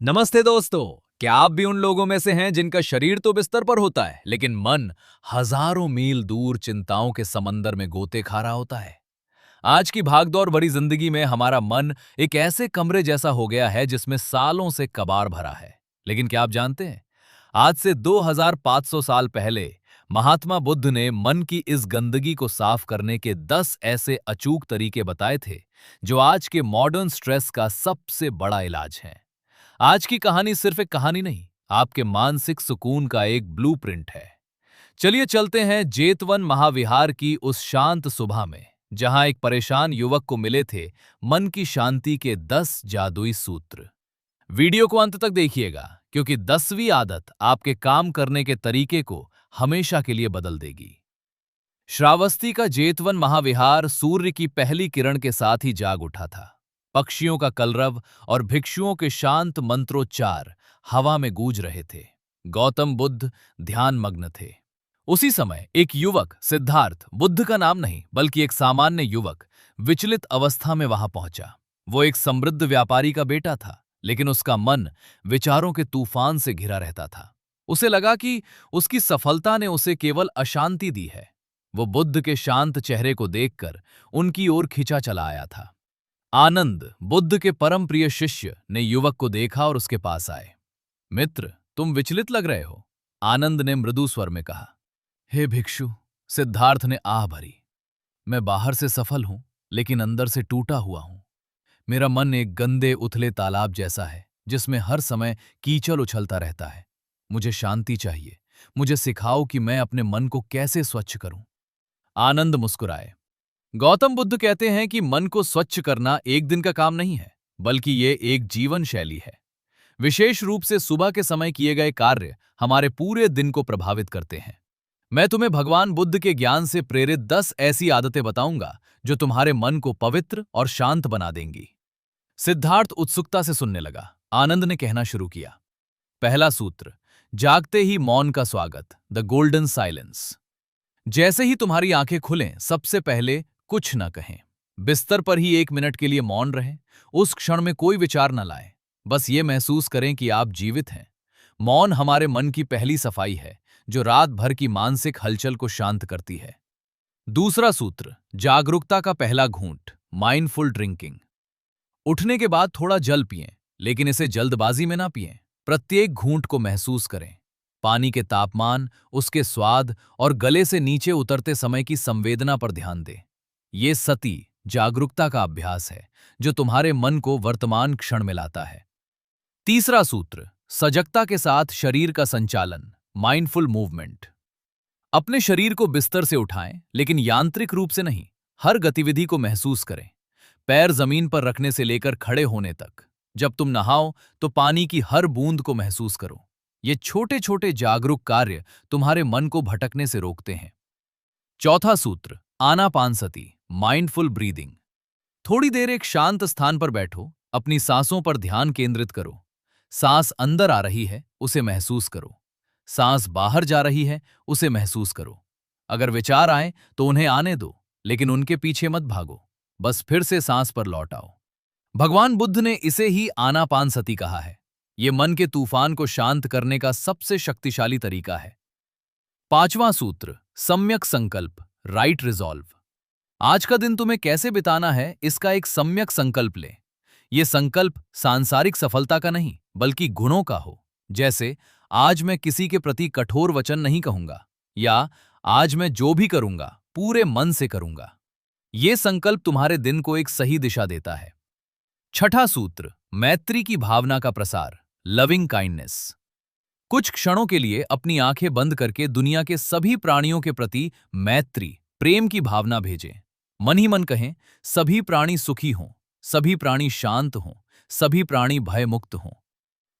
नमस्ते दोस्तों। क्या आप भी उन लोगों में से हैं जिनका शरीर तो बिस्तर पर होता है लेकिन मन हजारों मील दूर चिंताओं के समंदर में गोते खा रहा होता है। आज की भागदौड़ भरी जिंदगी में हमारा मन एक ऐसे कमरे जैसा हो गया है जिसमें सालों से कबाड़ भरा है। लेकिन क्या आप जानते हैं, आज से 2500 साल पहले महात्मा बुद्ध ने मन की इस गंदगी को साफ करने के 10 ऐसे अचूक तरीके बताए थे जो आज के मॉडर्न स्ट्रेस का सबसे बड़ा इलाज है। आज की कहानी सिर्फ एक कहानी नहीं, आपके मानसिक सुकून का एक ब्लूप्रिंट है। चलिए चलते हैं जेतवन महाविहार की उस शांत सुबह में, जहां एक परेशान युवक को मिले थे मन की शांति के 10 जादुई सूत्र। वीडियो को अंत तक देखिएगा, क्योंकि 10वीं आदत आपके काम करने के तरीके को हमेशा के लिए बदल देगी। श्रावस्ती का जेतवन महाविहार सूर्य की पहली किरण के साथ ही जाग उठा था। पक्षियों का कलरव और भिक्षुओं के शांत मंत्रोच्चार हवा में गूंज रहे थे। गौतम बुद्ध ध्यान मग्न थे। उसी समय एक युवक, सिद्धार्थ, बुद्ध का नाम नहीं बल्कि एक सामान्य युवक, विचलित अवस्था में वहां पहुंचा। वो एक समृद्ध व्यापारी का बेटा था, लेकिन उसका मन विचारों के तूफान से घिरा रहता था। उसे लगा कि उसकी सफलता ने उसे केवल अशांति दी है। वो बुद्ध के शांत चेहरे को देखकर उनकी ओर खिंचा चला आया था। आनंद, बुद्ध के परम प्रिय शिष्य, ने युवक को देखा और उसके पास आए। मित्र, तुम विचलित लग रहे हो, आनंद ने मृदु स्वर में कहा। हे भिक्षु, सिद्धार्थ ने आह भरी। मैं बाहर से सफल हूं, लेकिन अंदर से टूटा हुआ हूं। मेरा मन एक गंदे उथले तालाब जैसा है, जिसमें हर समय कीचड़ उछलता रहता है। मुझे शांति चाहिए। मुझे सिखाओ कि मैं अपने मन को कैसे स्वच्छ करूं। आनंद मुस्कुराए। गौतम बुद्ध कहते हैं कि मन को स्वच्छ करना एक दिन का काम नहीं है, बल्कि ये एक जीवन शैली है। विशेष रूप से सुबह के समय किए गए कार्य हमारे पूरे दिन को प्रभावित करते हैं। मैं तुम्हें भगवान बुद्ध के ज्ञान से प्रेरित 10 ऐसी आदतें बताऊंगा जो तुम्हारे मन को पवित्र और शांत बना देंगी। सिद्धार्थ उत्सुकता से सुनने लगा। आनंद ने कहना शुरू किया। पहला सूत्र, जागते ही मौन का स्वागत, द गोल्डन साइलेंस। जैसे ही तुम्हारी आंखें खुलें, सबसे पहले कुछ न कहें। बिस्तर पर ही 1 मिनट के लिए मौन रहें। उस क्षण में कोई विचार न लाएं। बस ये महसूस करें कि आप जीवित हैं। मौन हमारे मन की पहली सफाई है, जो रात भर की मानसिक हलचल को शांत करती है। दूसरा सूत्र, जागरूकता का पहला घूंट, माइंडफुल ड्रिंकिंग। उठने के बाद थोड़ा जल पिएं, लेकिन इसे जल्दबाजी में ना पिएं। प्रत्येक घूंट को महसूस करें। पानी के तापमान, उसके स्वाद और गले से नीचे उतरते समय की संवेदना पर ध्यान दें। ये सती, जागरूकता का अभ्यास है, जो तुम्हारे मन को वर्तमान क्षण में लाता है। तीसरा सूत्र, सजगता के साथ शरीर का संचालन, माइंडफुल मूवमेंट। अपने शरीर को बिस्तर से उठाएं, लेकिन यांत्रिक रूप से नहीं। हर गतिविधि को महसूस करें, पैर जमीन पर रखने से लेकर खड़े होने तक। जब तुम नहाओ तो पानी की हर बूंद को महसूस करो। ये छोटे छोटे जागरूक कार्य तुम्हारे मन को भटकने से रोकते हैं। चौथा सूत्र, आनापानसति, माइंडफुल ब्रीदिंग। थोड़ी देर एक शांत स्थान पर बैठो, अपनी सांसों पर ध्यान केंद्रित करो। सांस अंदर आ रही है, उसे महसूस करो। सांस बाहर जा रही है, उसे महसूस करो। अगर विचार आए तो उन्हें आने दो, लेकिन उनके पीछे मत भागो। बस फिर से सांस पर लौट आओ। भगवान बुद्ध ने इसे ही आनापानसति कहा है। यह मन के तूफान को शांत करने का सबसे शक्तिशाली तरीका है। पांचवां सूत्र, सम्यक संकल्प, राइट रिजॉल्व। आज का दिन तुम्हें कैसे बिताना है, इसका एक सम्यक संकल्प ले। यह संकल्प सांसारिक सफलता का नहीं, बल्कि गुणों का हो। जैसे, आज मैं किसी के प्रति कठोर वचन नहीं कहूंगा, या आज मैं जो भी करूंगा पूरे मन से करूंगा। यह संकल्प तुम्हारे दिन को एक सही दिशा देता है। छठा सूत्र, मैत्री की भावना का प्रसार, लविंग काइंडनेस। कुछ क्षणों के लिए अपनी आंखें बंद करके दुनिया के सभी प्राणियों के प्रति मैत्री, प्रेम की भावना भेजें। मन ही मन कहें, सभी प्राणी सुखी हों, सभी प्राणी शांत हों, सभी प्राणी भयमुक्त हों।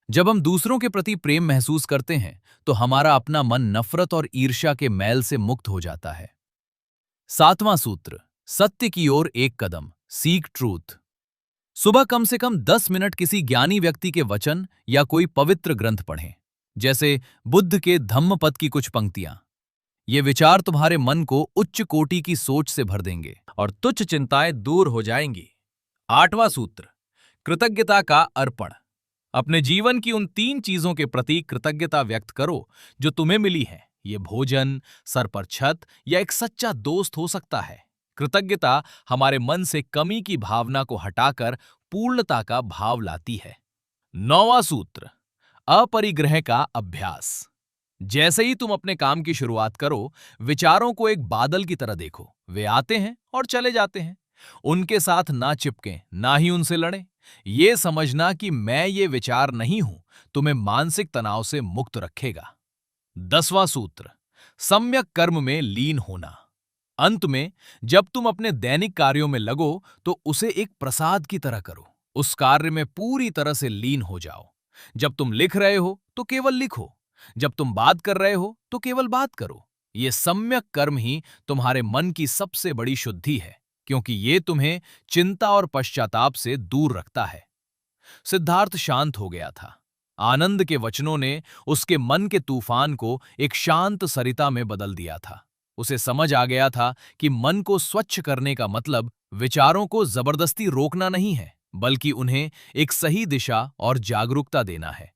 जब हम दूसरों के प्रति प्रेम महसूस करते हैं, तो हमारा अपना मन नफरत और ईर्ष्या के मैल से मुक्त हो जाता है। सातवां सूत्र, सत्य की ओर एक कदम, सीक ट्रूथ। सुबह कम से कम 10 मिनट किसी ज्ञानी व्यक्ति के वचन या कोई पवित्र ग्रंथ पढ़ें, जैसे बुद्ध के धम्मपद की कुछ पंक्तियां। ये विचार तुम्हारे मन को उच्च कोटि की सोच से भर देंगे और तुच्छ चिंताएं दूर हो जाएंगी। आठवां सूत्र, कृतज्ञता का अर्पण, अपने जीवन की उन 3 चीजों के प्रति कृतज्ञता व्यक्त करो जो तुम्हें मिली है। ये भोजन, सर पर छत या एक सच्चा दोस्त हो सकता है। कृतज्ञता हमारे मन से कमी की भावना को हटाकर पूर्णता का भाव लाती है। 9वां सूत्र, अपरिग्रह का अभ्यास। जैसे ही तुम अपने काम की शुरुआत करो, विचारों को एक बादल की तरह देखो। वे आते हैं और चले जाते हैं। उनके साथ ना चिपकें, ना ही उनसे लड़ें। ये समझना कि मैं ये विचार नहीं हूं, तुम्हें मानसिक तनाव से मुक्त रखेगा। 10वां सूत्र, सम्यक कर्म में लीन होना। अंत में जब तुम अपने दैनिक कार्यों में लगो तो उसे एक प्रसाद की तरह करो। उस कार्य में पूरी तरह से लीन हो जाओ। जब तुम लिख रहे हो तो केवल लिखो, जब तुम बात कर रहे हो तो केवल बात करो। ये सम्यक कर्म ही तुम्हारे मन की सबसे बड़ी शुद्धि है, क्योंकि ये तुम्हें चिंता और पश्चाताप से दूर रखता है। सिद्धार्थ शांत हो गया था। आनंद के वचनों ने उसके मन के तूफान को एक शांत सरिता में बदल दिया था। उसे समझ आ गया था कि मन को स्वच्छ करने का मतलब विचारों को जबरदस्ती रोकना नहीं है, बल्कि उन्हें एक सही दिशा और जागरूकता देना है।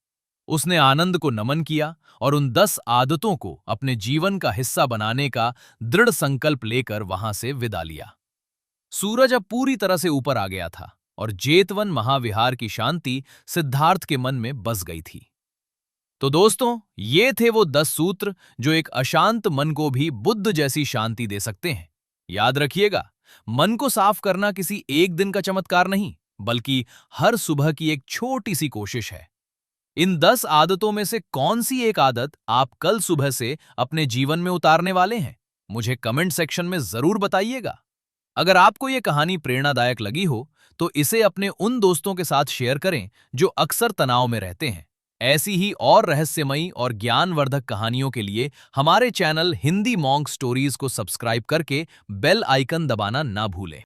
उसने आनंद को नमन किया और उन 10 आदतों को अपने जीवन का हिस्सा बनाने का दृढ़ संकल्प लेकर वहां से विदा लिया। सूरज अब पूरी तरह से ऊपर आ गया था और जेतवन महाविहार की शांति सिद्धार्थ के मन में बस गई थी। तो दोस्तों, ये थे वो 10 सूत्र जो एक अशांत मन को भी बुद्ध जैसी शांति दे सकते हैं। याद रखिएगा, मन को साफ करना किसी एक दिन का चमत्कार नहीं, बल्कि हर सुबह की एक छोटी सी कोशिश है। इन 10 आदतों में से कौन सी एक आदत आप कल सुबह से अपने जीवन में उतारने वाले हैं? मुझे कमेंट सेक्शन में जरूर बताइएगा। अगर आपको ये कहानी प्रेरणादायक लगी हो, तो इसे अपने उन दोस्तों के साथ शेयर करें जो अक्सर तनाव में रहते हैं। ऐसी ही और रहस्यमयी और ज्ञानवर्धक कहानियों के लिए हमारे चैनल हिंदी मॉन्क स्टोरीज को सब्सक्राइब करके बेल आइकन दबाना ना भूलें।